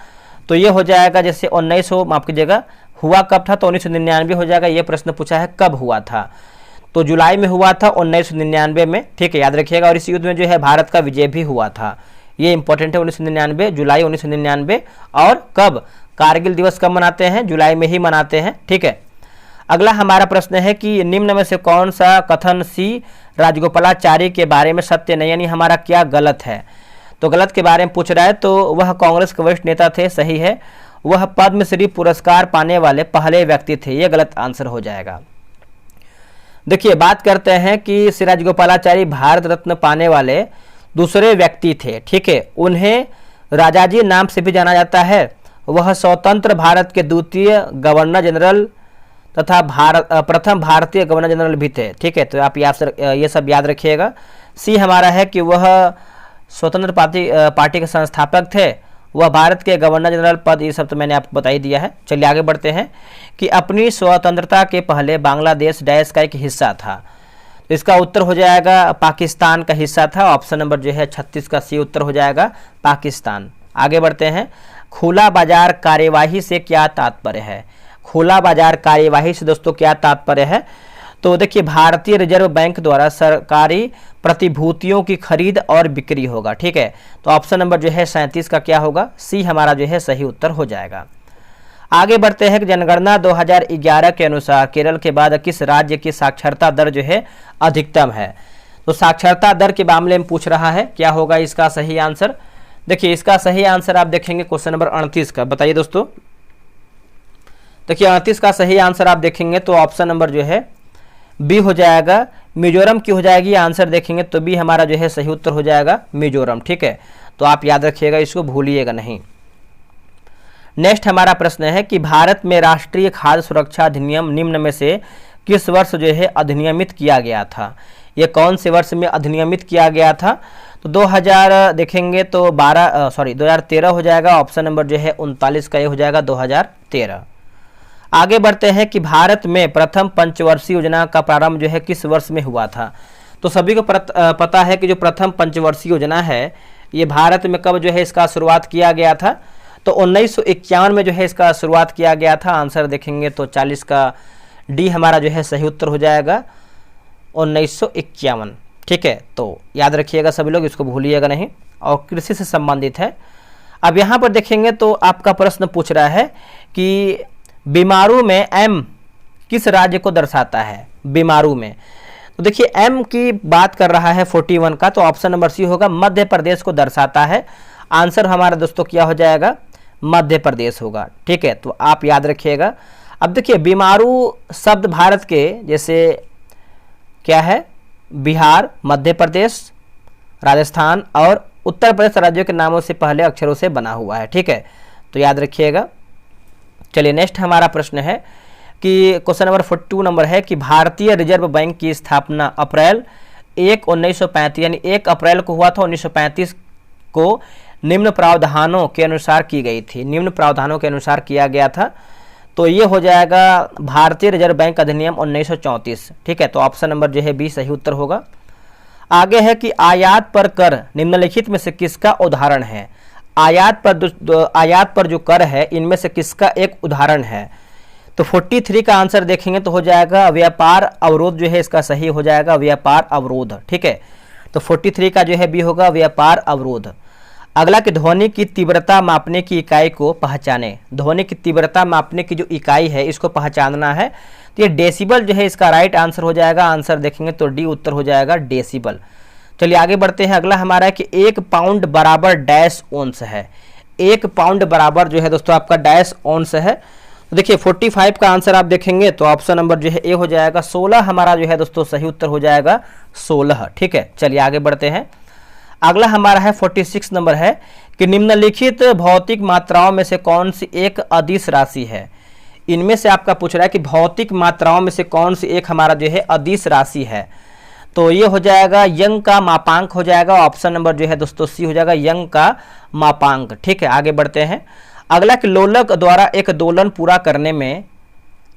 तो ये हो जाएगा जैसे 1900 माफ कीजिएगा, हुआ कब था? तो 1999 हो जाएगा। ये प्रश्न पूछा है कब हुआ था, तो जुलाई में हुआ था 1999 में। ठीक है, याद रखिएगा। और इस युद्ध में जो है भारत का विजय भी हुआ था। ये इंपॉर्टेंट है, 1999 जुलाई 1999। और कब कारगिल दिवस कब मनाते हैं? जुलाई में ही मनाते हैं। ठीक है, अगला हमारा प्रश्न है कि निम्न में से कौन सा कथन सी राजगोपालाचारी के बारे में सत्य नहीं, यानी हमारा क्या गलत है? तो गलत के बारे में पूछ रहा है, तो वह कांग्रेस के वरिष्ठ नेता थे, सही है। वह पद्मश्री पुरस्कार पाने वाले पहले व्यक्ति थे, ये गलत आंसर हो जाएगा। देखिए, बात करते हैं कि श्री राजगोपालाचारी भारत रत्न पाने वाले दूसरे व्यक्ति थे। ठीक है, उन्हें राजाजी नाम से भी जाना जाता है। वह स्वतंत्र भारत के द्वितीय गवर्नर जनरल तथा प्रथम भारतीय गवर्नर जनरल भी थे। ठीक है, तो आप ये सब याद रखिएगा। सी हमारा है कि वह स्वतंत्र पार्टी के संस्थापक थे, वह भारत के गवर्नर जनरल पद, ये सब तो मैंने आपको बता ही दिया है। चलिए आगे बढ़ते हैं कि अपनी स्वतंत्रता के पहले बांग्लादेश डैश का एक हिस्सा था। तो इसका उत्तर हो जाएगा पाकिस्तान का हिस्सा था। ऑप्शन नंबर जो है 36 का सी उत्तर हो जाएगा, पाकिस्तान। आगे बढ़ते हैं, खुला बाजार कार्यवाही से क्या तात्पर्य है? खुला बाजार कार्यवाही से दोस्तों क्या तात्पर्य है? तो देखिए, भारतीय रिजर्व बैंक द्वारा सरकारी प्रतिभूतियों की खरीद और बिक्री होगा। ठीक है, तो ऑप्शन नंबर जो है 37 का क्या होगा? सी हमारा जो है सही उत्तर हो जाएगा। आगे बढ़ते हैं कि जनगणना 2011 के अनुसार केरल के बाद किस राज्य की साक्षरता दर जो है अधिकतम है? तो साक्षरता दर के मामले में पूछ रहा है, क्या होगा इसका सही आंसर? देखिए, इसका सही आंसर आप देखेंगे क्वेश्चन नंबर 38 का। बताइए दोस्तों। देखिए, 38 का सही आंसर आप देखेंगे तो ऑप्शन नंबर जो है बी हो जाएगा, मिजोरम की हो जाएगी। आंसर देखेंगे तो बी हमारा जो है सही उत्तर हो जाएगा, मिजोरम। ठीक है, तो आप याद रखिएगा, इसको भूलिएगा नहीं। नेक्स्ट हमारा प्रश्न है कि भारत में राष्ट्रीय खाद्य सुरक्षा अधिनियम निम्न में से किस वर्ष जो है अधिनियमित किया गया था? ये कौन से वर्ष में अधिनियमित किया गया था? तो 2000 देखेंगे तो 2013 हो जाएगा। ऑप्शन नंबर जो है 39 का ये हो जाएगा, 2013। आगे बढ़ते हैं कि भारत में प्रथम पंचवर्षीय योजना का प्रारंभ जो है किस वर्ष में हुआ था? तो सभी को पता है कि जो प्रथम पंचवर्षीय योजना है ये भारत में कब जो है इसका शुरुआत किया गया था? तो 1951 में जो है इसका शुरुआत किया गया था। आंसर देखेंगे तो 40 का डी हमारा जो है सही उत्तर हो जाएगा, 1951। ठीक है, तो याद रखिएगा सभी लोग, इसको भूलिएगा नहीं। और कृषि से संबंधित है। अब यहाँ पर देखेंगे तो आपका प्रश्न पूछ रहा है कि बीमारू में एम किस राज्य को दर्शाता है? बीमारू में तो देखिए, एम की बात कर रहा है 41 का, तो ऑप्शन नंबर सी होगा, मध्य प्रदेश को दर्शाता है। आंसर हमारा दोस्तों क्या हो जाएगा? मध्य प्रदेश होगा। ठीक है, तो आप याद रखिएगा। अब देखिए, बीमारू शब्द भारत के जैसे क्या है, बिहार, मध्य प्रदेश, राजस्थान और उत्तर प्रदेश राज्यों के नामों से पहले अक्षरों से बना हुआ है। ठीक है, तो याद रखिएगा। चलिए नेक्स्ट हमारा प्रश्न है कि क्वेश्चन नंबर 42 नंबर है कि भारतीय रिजर्व बैंक की स्थापना अप्रैल 1, 1935 यानी 1 अप्रैल को हुआ था 1935 को निम्न प्रावधानों के अनुसार की गई थी। निम्न प्रावधानों के अनुसार किया गया था, तो ये हो जाएगा भारतीय रिजर्व बैंक अधिनियम 1934। ठीक है, तो ऑप्शन नंबर जो है बी सही उत्तर होगा। आगे है कि आयात पर कर निम्नलिखित में से किसका उदाहरण है। आयात पर जो कर है इनमें से किसका एक उदाहरण है। तो 43 का आंसर देखेंगे तो हो जाएगा व्यापार अवरोध, जो है इसका सही हो जाएगा व्यापार अवरोध। ठीक है, तो 43 का जो है बी होगा व्यापार अवरोध। अगला कि ध्वनि की तीव्रता मापने की इकाई को पहचाने। ध्वनि की तीव्रता मापने की जो इकाई है इसको पहचानना है, तो ये डेसिबल जो है इसका राइट आंसर हो जाएगा। आंसर देखेंगे तो डी उत्तर हो जाएगा डेसिबल। चलिए आगे बढ़ते हैं। अगला हमारा है कि 1 पाउंड बराबर डैश ओंस है। 1 पाउंड बराबर जो है दोस्तों आपका डैश ओंस है। तो देखिए 45 का आंसर आप देखेंगे तो ऑप्शन नंबर जो है ए हो जाएगा। 16 हमारा जो है दोस्तों सही उत्तर हो जाएगा 16। ठीक है, चलिए आगे बढ़ते हैं। अगला हमारा है 46 नंबर है कि निम्नलिखित भौतिक मात्राओं में से कौन सी एक अदिश राशि है। इनमें से आपका पूछ रहा है कि भौतिक मात्राओं में से कौन सी एक हमारा जो है अदिश राशि है। तो ये हो जाएगा यंग का मापांक हो जाएगा। ऑप्शन नंबर जो है दोस्तों सी हो जाएगा यंग का मापांक। ठीक है, आगे बढ़ते हैं। अगला कि लोलक द्वारा एक दोलन पूरा करने में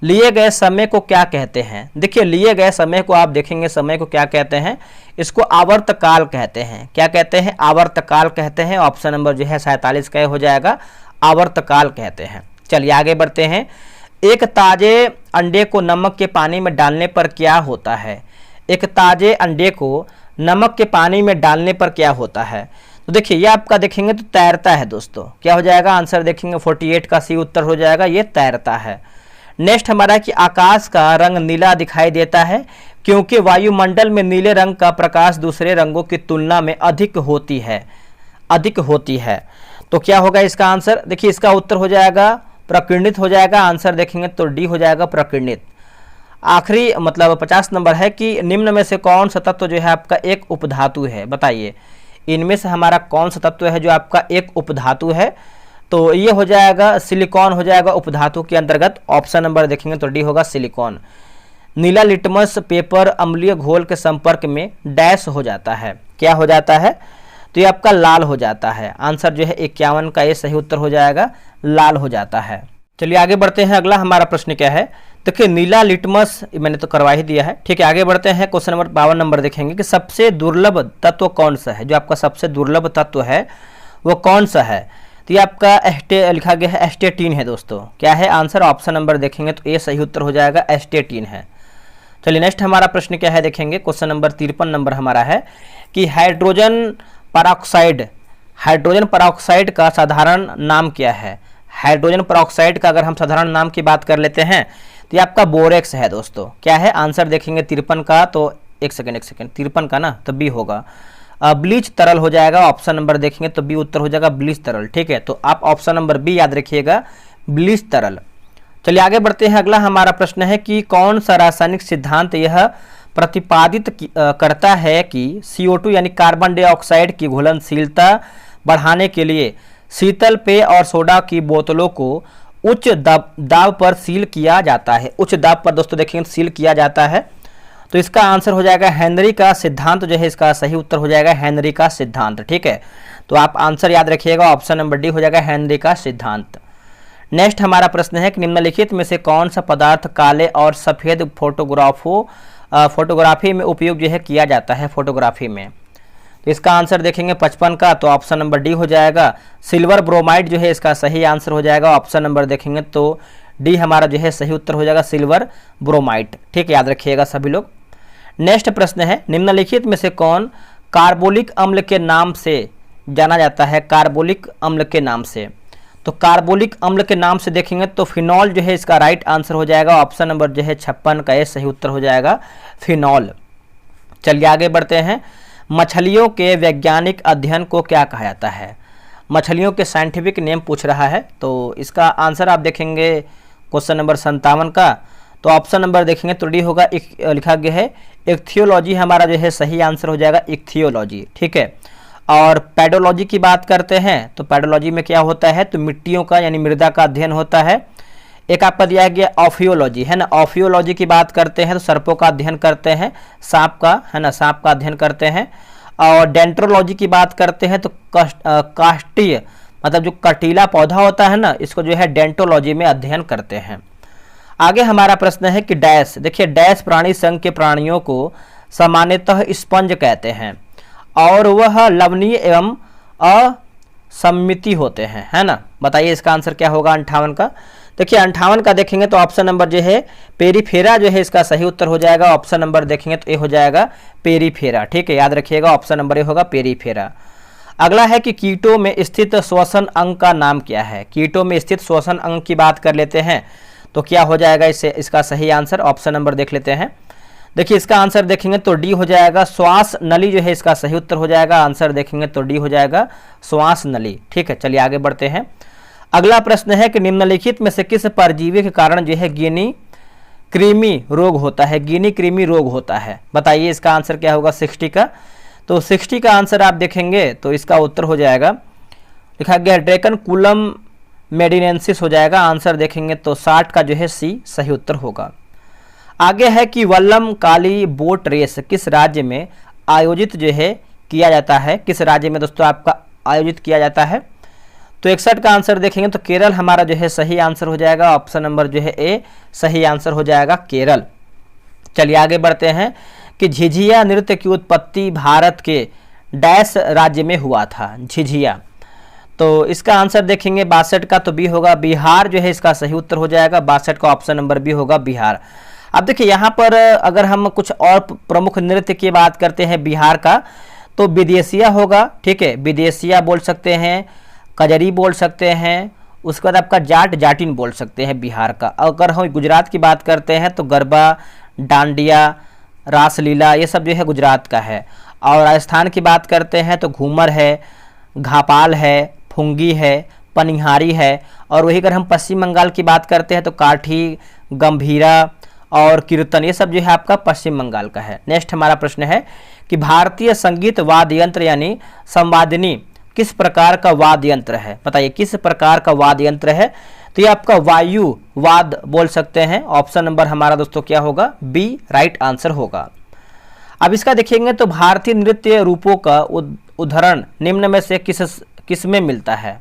लिए गए समय को क्या कहते हैं। देखिए लिए गए समय को आप देखेंगे, समय को क्या कहते हैं, इसको आवर्तकाल कहते हैं। क्या कहते हैं, आवर्तकाल कहते हैं। ऑप्शन नंबर जो है 47 का हो जाएगा आवर्तकाल कहते हैं। चलिए आगे बढ़ते हैं। एक ताजे अंडे को नमक के पानी में डालने पर क्या होता है। एक ताजे अंडे को नमक के पानी में डालने पर क्या होता है। तो देखिए ये आपका देखेंगे तो तैरता है दोस्तों। क्या हो जाएगा, आंसर देखेंगे 48 का सी उत्तर हो जाएगा, ये तैरता है। नेक्स्ट हमारा है कि आकाश का रंग नीला दिखाई देता है क्योंकि वायुमंडल में नीले रंग का प्रकाश दूसरे रंगों की तुलना में अधिक होती है। तो क्या होगा इसका आंसर, देखिए इसका उत्तर हो जाएगा प्रकीर्णित हो जाएगा। आंसर देखेंगे तो डी हो जाएगा प्रकीर्णित। आखिरी मतलब 50 नंबर है कि निम्न में से कौन सा तत्व जो है आपका एक उपधातु है। बताइए इनमें से हमारा कौन सा तत्व है जो आपका एक उपधातु है। तो ये हो जाएगा सिलिकॉन हो जाएगा उपधातु के अंतर्गत। ऑप्शन नंबर देखेंगे तो डी होगा सिलिकॉन। नीला लिटमस पेपर अम्लीय घोल के संपर्क में डैश हो जाता है। क्या हो जाता है, तो ये आपका लाल हो जाता है। आंसर जो है 51 का ये सही उत्तर हो जाएगा, लाल हो जाता है। चलिए आगे बढ़ते हैं। अगला हमारा प्रश्न क्या है, देखिए नीला लिटमस मैंने तो करवा ही दिया है। ठीक है, आगे बढ़ते हैं। क्वेश्चन नंबर 52 नंबर देखेंगे कि सबसे दुर्लभ तत्व कौन सा है। जो आपका सबसे दुर्लभ तत्व है वो कौन सा है। तो ये आपका लिखा गया है एस्टेटीन है दोस्तों। क्या है आंसर, ऑप्शन नंबर देखेंगे तो ए सही उत्तर हो जाएगा, एस्टेटीन है। चलिए नेक्स्ट हमारा प्रश्न क्या है देखेंगे। क्वेश्चन नंबर 53 नंबर हमारा है कि हाइड्रोजन परऑक्साइड का साधारण नाम क्या है। हाइड्रोजन परऑक्साइड का अगर हम साधारण नाम की बात कर लेते हैं तो ये आपका बोरेक्स है दोस्तों। क्या है आंसर देखेंगे 53 का, तो एक सेकेंड 53 का ना, तो बी होगा ब्लीच तरल हो जाएगा। ऑप्शन नंबर देखेंगे तो बी उत्तर हो जाएगा ब्लीच तरल। ठीक है, तो आप ऑप्शन नंबर बी याद रखिएगा ब्लीच तरल। चलिए आगे बढ़ते हैं। अगला हमारा प्रश्न है कि कौन सा रासायनिक सिद्धांत यह प्रतिपादित करता है कि CO2 यानी कार्बन डाइऑक्साइड की घुलनशीलता बढ़ाने के लिए शीतल पेय और सोडा की बोतलों को उच्च दाब पर सील किया जाता है। उच्च दाब पर दोस्तों देखेंगे सील किया जाता है। तो इसका आंसर हो जाएगा हेनरी का सिद्धांत, जो है इसका सही उत्तर हो जाएगा हेनरी का सिद्धांत। ठीक है, तो आप आंसर याद रखिएगा, ऑप्शन नंबर डी हो जाएगा हेनरी का सिद्धांत। नेक्स्ट हमारा प्रश्न है कि निम्नलिखित में से कौन सा पदार्थ काले और सफ़ेद फोटोग्राफी में उपयोग जो है किया जाता है फोटोग्राफी में। तो इसका आंसर देखेंगे 55 का, तो ऑप्शन नंबर डी हो जाएगा सिल्वर ब्रोमाइड, जो है इसका सही आंसर हो जाएगा। ऑप्शन नंबर देखेंगे तो डी हमारा जो है सही उत्तर हो जाएगा सिल्वर ब्रोमाइड। ठीक है, याद रखिएगा सभी लोग। नेक्स्ट प्रश्न है निम्नलिखित में से कौन कार्बोलिक अम्ल के नाम से जाना जाता है। कार्बोलिक अम्ल के नाम से, तो कार्बोलिक अम्ल के नाम से देखेंगे तो फिनॉल जो है इसका राइट आंसर हो जाएगा। ऑप्शन नंबर जो है 56 का ये सही उत्तर हो जाएगा फिनॉल। चलिए आगे बढ़ते हैं। मछलियों के वैज्ञानिक अध्ययन को क्या कहा जाता है। मछलियों के साइंटिफिक नेम पूछ रहा है, तो इसका आंसर आप देखेंगे क्वेश्चन नंबर 57 का, तो ऑप्शन नंबर देखेंगे तो डी होगा लिखा गया है इक्थियोलॉजी हमारा जो है सही आंसर हो जाएगा इक्थियोलॉजी, ठीक है। और पेडोलॉजी की बात करते हैं तो पेडोलॉजी में क्या होता है, तो मिट्टियों का यानी मृदा का अध्ययन होता है। एक आपका दिया गया ऑफियोलॉजी है ना, ऑफियोलॉजी की बात करते हैं तो सर्पों का अध्ययन करते हैं, सांप का है ना, सांप का अध्ययन करते हैं। और डेंट्रोलॉजी की बात करते हैं तो काष्ठीय मतलब जो कटीला पौधा होता है ना, इसको जो है डेंटोलॉजी में अध्ययन करते हैं। आगे हमारा प्रश्न है कि डैश, देखिए डैश प्राणी संघ के प्राणियों को सामान्यतः स्पंज कहते हैं और वह लवणीय एवं असम्मिति होते हैं, है ना। बताइए इसका आंसर क्या होगा 58 का। देखिए 58 का देखेंगे तो ऑप्शन नंबर जो है पेरीफेरा जो है इसका सही उत्तर हो जाएगा। ऑप्शन नंबर देखेंगे तो ए हो जाएगा पेरीफेरा, ठीक है, याद रखिएगा ऑप्शन नंबर ए होगा पेरीफेरा। अगला है कि कीटों में स्थित श्वसन अंग का नाम क्या है। कीटों में स्थित श्वसन अंग की बात कर लेते हैं तो क्या हो जाएगा इससे, इसका सही आंसर ऑप्शन नंबर देख लेते हैं। देखिए इसका आंसर देखेंगे तो डी हो जाएगा, श्वास नली जो है इसका सही उत्तर हो जाएगा। आंसर देखेंगे तो डी हो जाएगा श्वास नली, ठीक है। चलिए आगे बढ़ते हैं। अगला प्रश्न है कि निम्नलिखित में से किस परजीवी के कारण जो है गिनी कृमि रोग होता है, गिनी कृमि रोग होता है। बताइए इसका आंसर क्या होगा 60 का। तो 60 का आंसर आप देखेंगे तो इसका उत्तर हो जाएगा, लिखा गया ड्रैकनकुलम मेडिनेंसिस हो जाएगा। आंसर देखेंगे तो 60 का जो है सी सही उत्तर होगा। आगे है कि वल्लम काली बोट रेस किस राज्य में आयोजित जो है किया जाता है, किस राज्य में दोस्तों आपका आयोजित किया जाता है। तो 61 का आंसर देखेंगे तो केरल हमारा जो है सही आंसर हो जाएगा। ऑप्शन नंबर जो है ए सही आंसर हो जाएगा केरल। चलिए आगे बढ़ते हैं कि झिझिया नृत्य की उत्पत्ति भारत के डैश राज्य में हुआ था, झिझिया। तो इसका आंसर देखेंगे 62 का तो बी होगा, बिहार जो है इसका सही उत्तर हो जाएगा। 62 का ऑप्शन नंबर बी होगा बिहार। अब देखिए यहाँ पर अगर हम कुछ और प्रमुख नृत्य की बात करते हैं बिहार का तो विदेशिया होगा, ठीक है, विदेशिया बोल सकते हैं, कजरी बोल सकते हैं, उसके बाद आपका जाट जाटिन बोल सकते हैं बिहार का। अगर हम गुजरात की बात करते हैं तो गरबा, डांडिया, रासलीला ये सब जो है गुजरात का है। और राजस्थान की बात करते हैं तो घूमर है, घापाल है, फुंगी है, पनिहारी है। और वही अगर हम पश्चिम बंगाल की बात करते हैं तो काठी, गंभीरा और कीर्तन ये सब जो है आपका पश्चिम बंगाल का है। नेक्स्ट हमारा प्रश्न है कि भारतीय संगीत वाद्य यंत्र यानी संवादिनी किस प्रकार का वाद्य यंत्र है। बताइए किस प्रकार का वाद्य यंत्र है। तो ये आपका वायु वाद बोल सकते हैं। ऑप्शन नंबर हमारा दोस्तों क्या होगा बी राइट आंसर होगा। अब इसका देखेंगे तो भारतीय नृत्य रूपों का उदाहरण निम्न में से किस में मिलता है।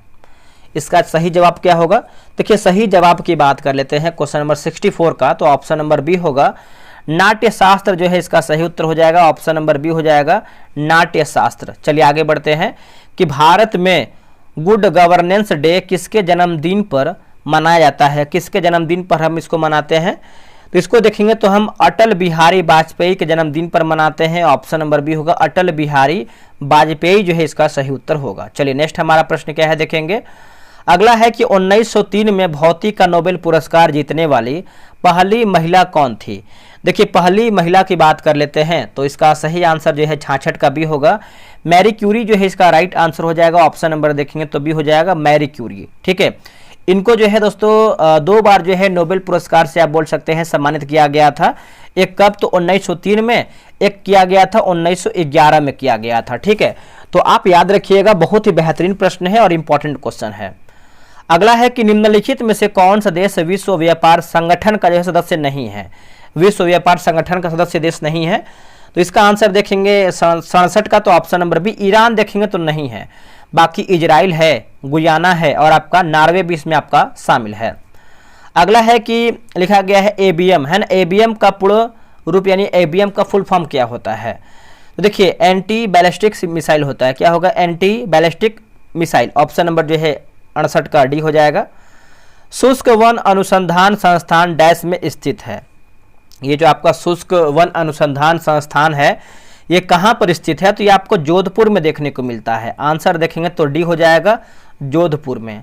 इसका सही जवाब क्या होगा। देखिए सही जवाब की बात कर लेते हैं क्वेश्चन नंबर 64 का, तो ऑप्शन नंबर बी होगा नाट्य शास्त्र जो है इसका सही उत्तर हो जाएगा। ऑप्शन नंबर बी हो जाएगा नाट्य शास्त्र। चलिए आगे बढ़ते हैं कि भारत में गुड गवर्नेंस डे किसके जन्मदिन पर मनाया जाता है, किसके जन्मदिन पर हम इसको मनाते हैं। तो इसको देखेंगे तो हम अटल बिहारी वाजपेयी के जन्मदिन पर मनाते हैं। ऑप्शन नंबर बी होगा अटल बिहारी वाजपेयी जो है इसका सही उत्तर होगा। चलिए नेक्स्ट हमारा प्रश्न क्या है देखेंगे। अगला है कि 1903 में भौतिक का नोबेल पुरस्कार जीतने वाली पहली महिला कौन थी। देखिए पहली महिला की बात कर लेते हैं तो इसका सही आंसर जो है 66 का बी होगा, मैरी क्यूरी जो है इसका राइट आंसर हो जाएगा। ऑप्शन नंबर देखेंगे तो बी हो जाएगा मैरी क्यूरी, ठीक है। इनको जो है दोस्तों 2 बार जो है नोबेल पुरस्कार से आप बोल सकते हैं सम्मानित किया गया था। एक कब तो 1903 में, एक किया गया था 1911 में किया गया था, ठीक है। तो आप याद रखिएगा, बहुत ही बेहतरीन प्रश्न है और इंपॉर्टेंट क्वेश्चन है। अगला है कि निम्नलिखित में से कौन सा देश विश्व व्यापार संगठन का जो है सदस्य नहीं है, विश्व व्यापार संगठन का सदस्य देश नहीं है। तो इसका आंसर देखेंगे 67 का तो ऑप्शन नंबर बी ईरान देखेंगे तो नहीं है, बाकी इजराइल है, गुयाना है और आपका नॉर्वे भी इसमें आपका शामिल है। अगला है कि लिखा गया है एबीएम है ना, एबीएम का पूर्ण रूप यानी एबीएम का फुल फॉर्म क्या होता है। तो देखिए एंटी बैलिस्टिक मिसाइल होता है, क्या होगा anti ballistic missile. Option number जो है 68 का डी हो जाएगा। शुष्क वन अनुसंधान संस्थान डैश में स्थित है। ये जो आपका शुष्क वन अनुसंधान संस्थान है ये कहाँ पर स्थित है, तो ये आपको जोधपुर में देखने को मिलता है। आंसर देखेंगे तो डी हो जाएगा जोधपुर में।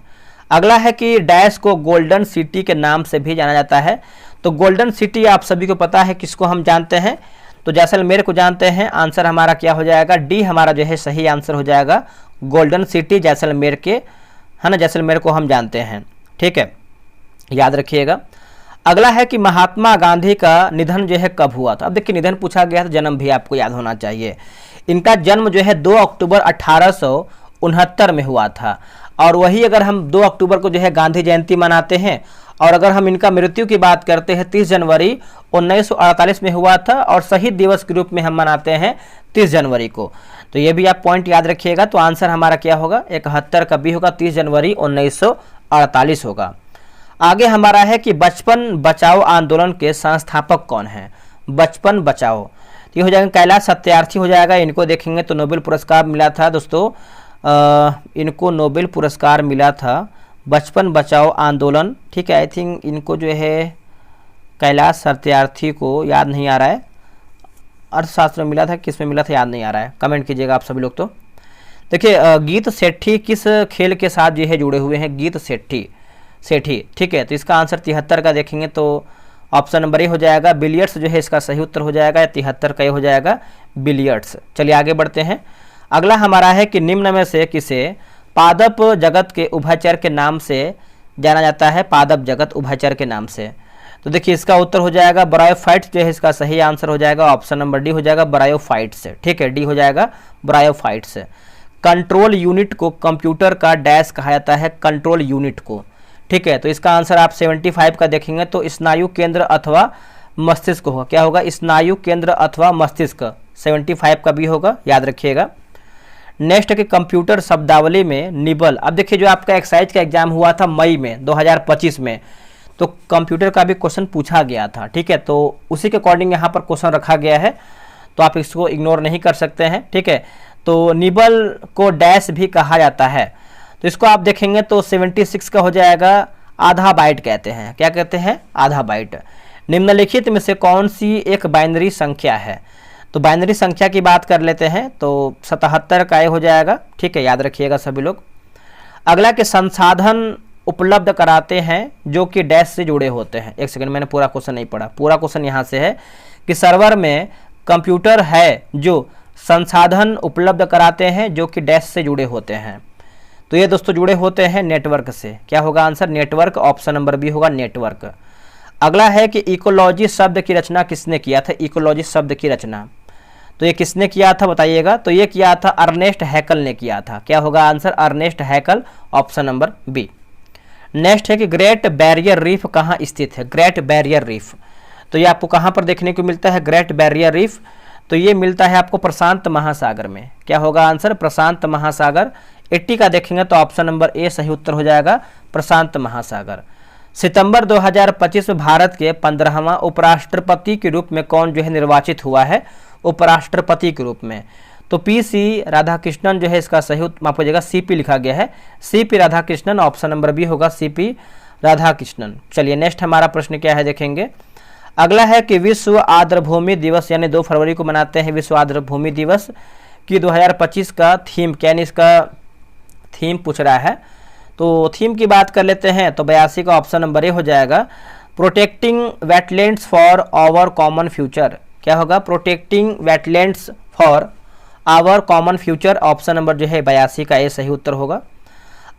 अगला है कि डैश को गोल्डन सिटी के नाम से भी जाना जाता है। तो गोल्डन सिटी आप सभी को पता है किसको हम जानते हैं, तो जैसलमेर को जानते हैं। आंसर हमारा क्या हो जाएगा डी हमारा जो है सही आंसर हो जाएगा गोल्डन सिटी जैसलमेर के, है ना, जैसलमेर को हम जानते हैं, ठीक है, याद रखिएगा। अगला है कि महात्मा गांधी का निधन जो है कब हुआ था। अब देखिए निधन पूछा गया तो जन्म भी आपको याद होना चाहिए। इनका जन्म जो है 2 अक्टूबर 1869 में हुआ था। और वही अगर हम 2 अक्टूबर को जो है गांधी जयंती मनाते हैं, और अगर हम इनका मृत्यु की बात करते हैं 30 जनवरी 1948 में हुआ था, और शहीद दिवस के रूप में हम मनाते हैं 30 जनवरी को। तो ये भी आप पॉइंट याद रखिएगा। तो आंसर हमारा क्या होगा, 71 का बी होगा, 30 जनवरी 1948 होगा। आगे हमारा है कि बचपन बचाओ आंदोलन के संस्थापक कौन हैं। बचपन बचाओ, ये हो जाएगा कैलाश सत्यार्थी हो जाएगा। इनको देखेंगे तो नोबेल पुरस्कार मिला था दोस्तों, इनको नोबेल पुरस्कार मिला था बचपन बचाओ आंदोलन, ठीक है। आई थिंक इनको जो है कैलाश सत्यार्थी को याद नहीं आ रहा है, अर्थशास्त्र में मिला था, किस में मिला था याद नहीं आ रहा है, कमेंट कीजिएगा आप सभी लोग। तो देखिए गीत सेठी किस खेल के साथ जो है जुड़े हुए हैं, गीत सेठी, ठीक है। तो इसका आंसर 73 का देखेंगे तो ऑप्शन नंबर ए हो जाएगा, बिलियर्ड्स जो है इसका सही उत्तर हो जाएगा, या 73 का ये हो जाएगा बिलियर्ड्स। चलिए आगे बढ़ते हैं। अगला हमारा है कि निम्न में से किसे पादप जगत के उभयचर के नाम से जाना जाता है, पादप जगत उभयचर के नाम से। तो देखिए इसका उत्तर हो जाएगा ब्रायोफाइट्स जो है इसका सही आंसर हो जाएगा, ऑप्शन नंबर डी हो जाएगा ब्रायोफाइट्स, ठीक है, डी हो जाएगा ब्रायोफाइट्स। कंट्रोल यूनिट को कंप्यूटर का डैश कहा जाता है, कंट्रोल यूनिट को, ठीक है। तो इसका आंसर आप 75 का देखेंगे तो स्नायु केंद्र अथवा मस्तिष्क होगा, क्या होगा, स्नायु केंद्र अथवा मस्तिष्क, 75 का भी होगा, याद रखिएगा। नेक्स्ट के कंप्यूटर शब्दावली में निबल, अब देखिए जो आपका एक्साइज का एग्जाम हुआ था मई में 2025 में, तो कंप्यूटर का भी क्वेश्चन पूछा गया था, ठीक है। तो उसी के अकॉर्डिंग यहाँ पर क्वेश्चन रखा गया है, तो आप इसको इग्नोर नहीं कर सकते हैं, ठीक है। तो निबल को डैश भी कहा जाता है, तो इसको आप देखेंगे तो 76 का हो जाएगा, आधा बाइट कहते हैं, क्या कहते हैं, आधा बाइट। निम्नलिखित में से कौन सी एक बाइनरी संख्या है। तो बाइनरी संख्या की बात कर लेते हैं तो 77 का ये हो जाएगा, ठीक है, याद रखिएगा सभी लोग। अगला के संसाधन उपलब्ध कराते हैं जो कि डैश से जुड़े होते हैं। एक सेकंड, मैंने पूरा क्वेश्चन नहीं पढ़ा, पूरा क्वेश्चन यहाँ से है कि सर्वर में कंप्यूटर है जो संसाधन उपलब्ध कराते हैं जो कि डैश से जुड़े होते हैं। तो ये दोस्तों जुड़े होते हैं नेटवर्क से, क्या होगा answer, network, option number B होगा नेटवर्क। अगला है कि इकोलॉजी शब्द की रचना किसने किया था, इकोलॉजी शब्द की रचना, तो ये किसने किया था बताइएगा। तो ये किया था अर्नेस्ट हैकल ने किया था, क्या होगा answer, Ernest Haeckel, option number B. Next है कि ग्रेट बैरियर रीफ कहाँ स्थित है, ग्रेट बैरियर रीफ, तो ये आपको कहाँ पर देखने को मिलता है ग्रेट बैरियर रीफ, तो ये मिलता है आपको प्रशांत महासागर में, क्या होगा आंसर, प्रशांत महासागर। 80 का देखेंगे तो ऑप्शन नंबर ए सही उत्तर हो जाएगा, प्रशांत महासागर। सितंबर 2025 में भारत के 15वां उपराष्ट्रपति के रूप में कौन जो है निर्वाचित हुआ है, उपराष्ट्रपति के रूप में। तो पीसी राधाकृष्णन जो है इसका सही माफ कीजिएगा, सीपी लिखा गया है, CP Radhakrishnan, option number B होगा सीपी राधाकृष्णन। चलिए नेक्स्ट हमारा प्रश्न क्या है देखेंगे। अगला है कि विश्व आर्द्रभूमि दिवस यानी 2 फरवरी को मनाते हैं विश्व आर्द्रभूमि दिवस की 2025 का थीम क्या, यानी इसका थीम पूछ रहा है। तो थीम की बात कर लेते हैं तो 82 का ऑप्शन नंबर ए हो जाएगा, protecting wetlands for our common future, क्या होगा, protecting wetlands for our common future, option number जो है 82 का ए सही उत्तर होगा।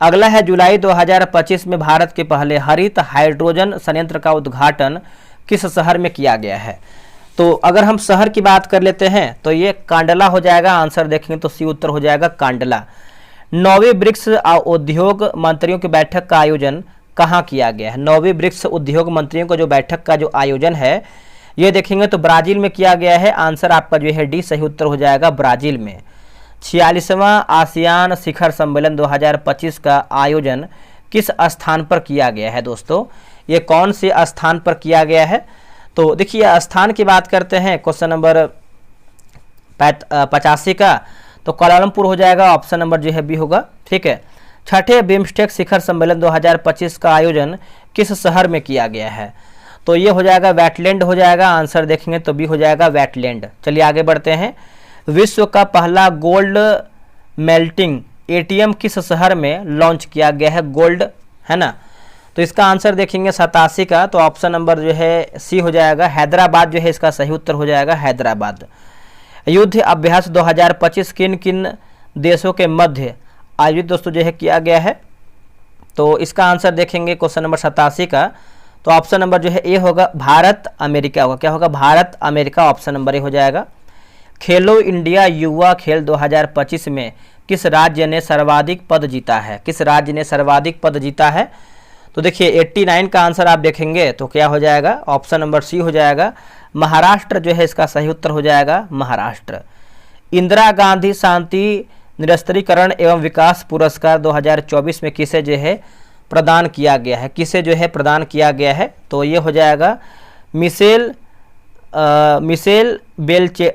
अगला है जुलाई 2025 में भारत के पहले हरित हाइड्रोजन संयंत्र का उद्घाटन किस शहर में किया गया है। तो अगर हम शहर की बात कर लेते हैं तो ये कांडला हो जाएगा, आंसर देखेंगे तो सी उत्तर हो जाएगा कांडला। 9वीं ब्रिक्स उद्योग मंत्रियों की बैठक का आयोजन कहाँ किया गया है, 9वीं ब्रिक्स उद्योग मंत्रियों को जो बैठक का जो आयोजन है ये देखेंगे तो ब्राजील में किया गया है, आंसर आपका जो है डी सही उत्तर हो जाएगा ब्राजील में। 46वां आसियान शिखर सम्मेलन 2025 का आयोजन किस स्थान पर किया गया है दोस्तों, ये कौन से स्थान पर किया गया है। तो देखिए स्थान की बात करते हैं क्वेश्चन नंबर 85 का, तो कोलालमपुर हो जाएगा, ऑप्शन नंबर जो है बी होगा, ठीक है। 6ठे बिम्स्टेक शिखर सम्मेलन 2025 का आयोजन किस शहर में किया गया है, तो ये हो जाएगा वेटलैंड हो जाएगा, आंसर देखेंगे तो बी हो जाएगा वेटलैंड। चलिए आगे बढ़ते हैं। विश्व का पहला गोल्ड मेल्टिंग एटीएम किस शहर में लॉन्च किया गया है, गोल्ड है ना, तो इसका आंसर देखेंगे 87 का, तो ऑप्शन नंबर जो है सी हो जाएगा, हैदराबाद जो है इसका सही उत्तर हो जाएगा हैदराबाद। युद्ध अभ्यास 2025 किन किन देशों के मध्य आयोजित दोस्तों जो है किया गया है, तो इसका आंसर देखेंगे क्वेश्चन नंबर 87 का, तो ऑप्शन नंबर जो है ए होगा, भारत अमेरिका होगा। क्या होगा? Bharat America, option number A हो जाएगा। खेलो इंडिया युवा खेल 2025 में किस राज्य ने सर्वाधिक पद जीता है? किस राज्य ने सर्वाधिक पद जीता है? तो देखिए 89 का आंसर आप देखेंगे तो क्या हो जाएगा? ऑप्शन नंबर सी हो जाएगा, महाराष्ट्र जो है इसका सही उत्तर हो जाएगा, महाराष्ट्र। इंदिरा गांधी शांति निरस्त्रीकरण एवं विकास पुरस्कार 2024 में किसे जो है प्रदान किया गया है? किसे जो है प्रदान किया गया है? तो ये हो जाएगा मिशेल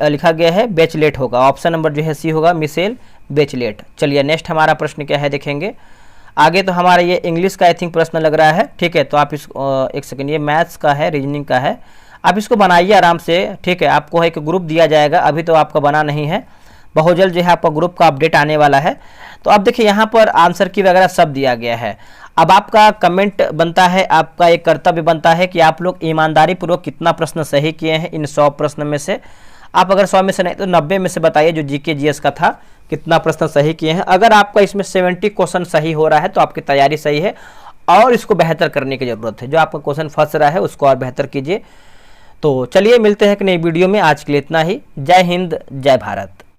लिखा गया है, बेचलेट होगा। ऑप्शन नंबर जो है सी होगा, मिशेल बेचलेट। चलिए नेक्स्ट हमारा प्रश्न क्या है देखेंगे। आगे तो हमारा ये इंग्लिश का आई थिंक प्रश्न लग रहा है, ठीक है। तो आप इसको एक सेकंड, ये मैथ्स का है, रीजनिंग का है। आप इसको बनाइए आराम से, ठीक है। आपको एक ग्रुप दिया जाएगा, अभी तो आपका बना नहीं है, बहुत जल्द जो है आपका ग्रुप का अपडेट आने वाला है। तो अब देखिए यहाँ पर आंसर की वगैरह सब दिया गया है। अब आपका कमेंट बनता है, आपका एक कर्तव्य बनता है कि आप लोग ईमानदारी पूर्वक कितना प्रश्न सही किए हैं इन 100 प्रश्न में से। आप अगर 100 में से नहीं तो 90 में से बताइए, जो जीके जीएस का था, कितना प्रश्न सही किए हैं। अगर आपका इसमें 70 क्वेश्चन सही हो रहा है तो आपकी तैयारी सही है, और इसको बेहतर करने की ज़रूरत है। जो आपका क्वेश्चन फंस रहा है उसको और बेहतर कीजिए। तो चलिए मिलते हैं एक नई वीडियो में, आज के लिए इतना ही। जय हिंद, जय भारत।